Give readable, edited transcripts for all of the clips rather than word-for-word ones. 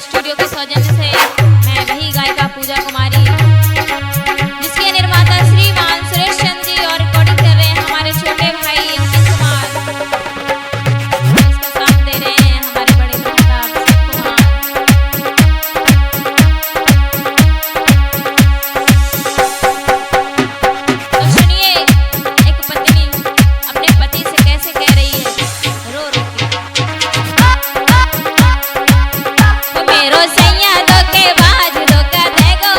Studio के सौजन्य से मैं वही गायिका पूजा कुमारी, जिसके निर्माता श्रीमान सुरेश चंद जी और रिकॉर्डिंग कर रहे हैं हमारे छोटे भाई अंकित कुमार, इसका साथ दे रहे हैं हमारे बड़े भ्राता कुमार। तो सुनिए, एक पत्नी अपने पति से कैसे कह रही है रो रो के, मेरो सैया दो के बाज दो का देगो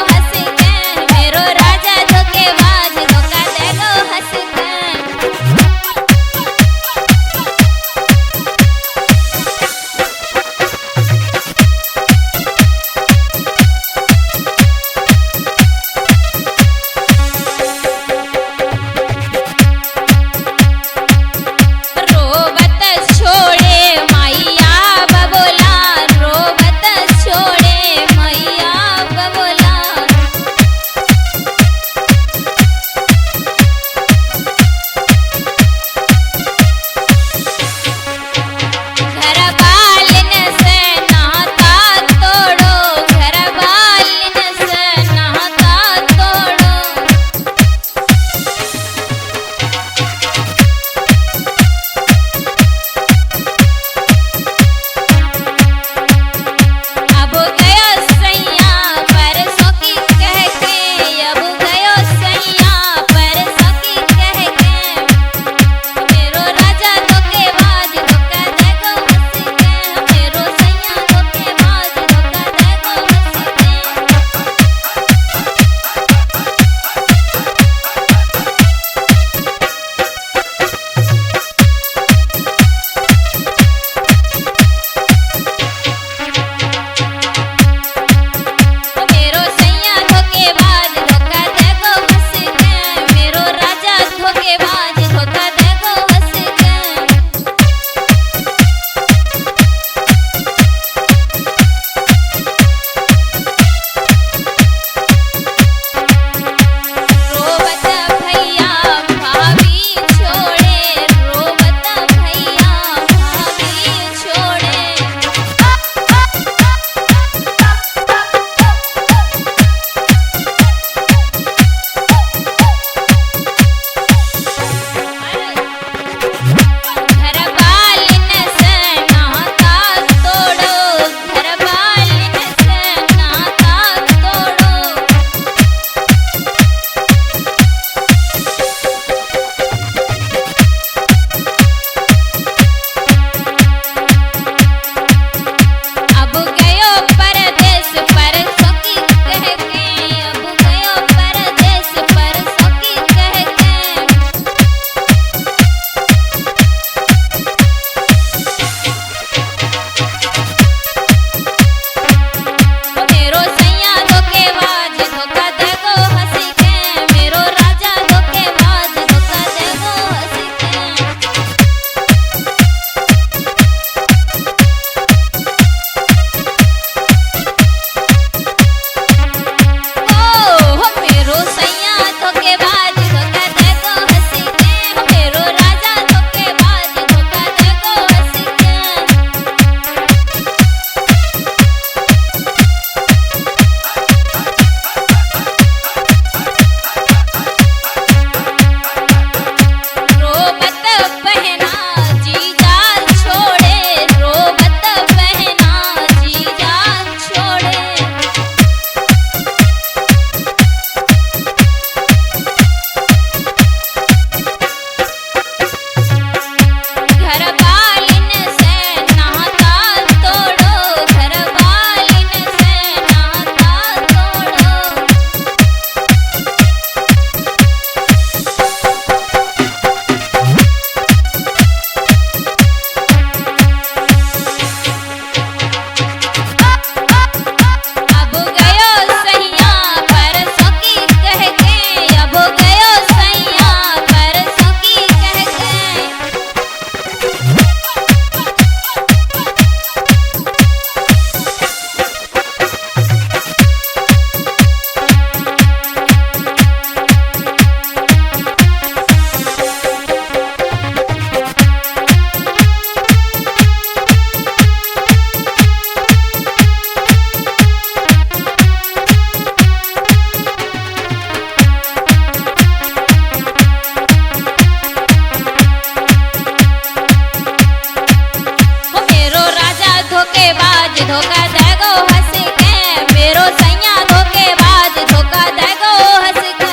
हंस के मेरो सैया धोखेबाज धोखा देगो हंस के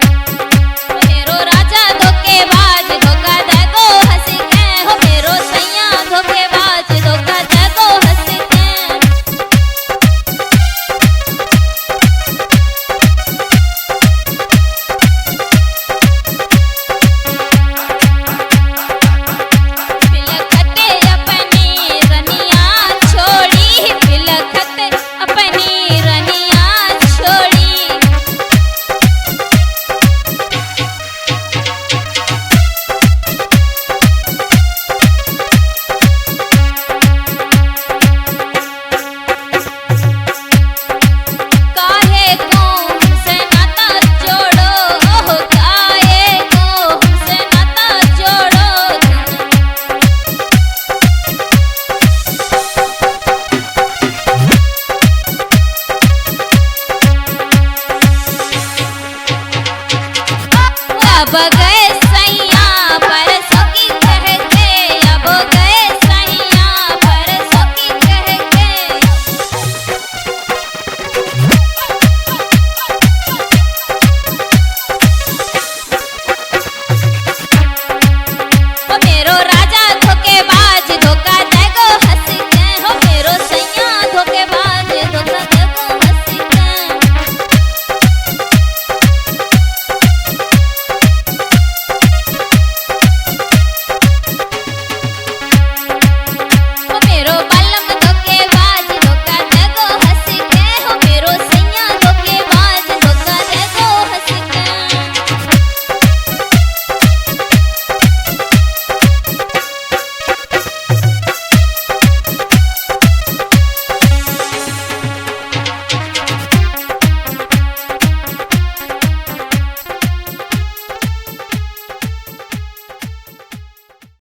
मेरो राजा धोखेबाज धोखा देगो हंस के हो मेरो सैया धोखेबाज धोखा देगो हंस के पिलखत अपनी रनिया छोड़ी पिलखत अपनी रनिया छोड़ी काहे को हमसे नाता जोड़ो ओह काहे को हमसे नाता जोड़ो अब गए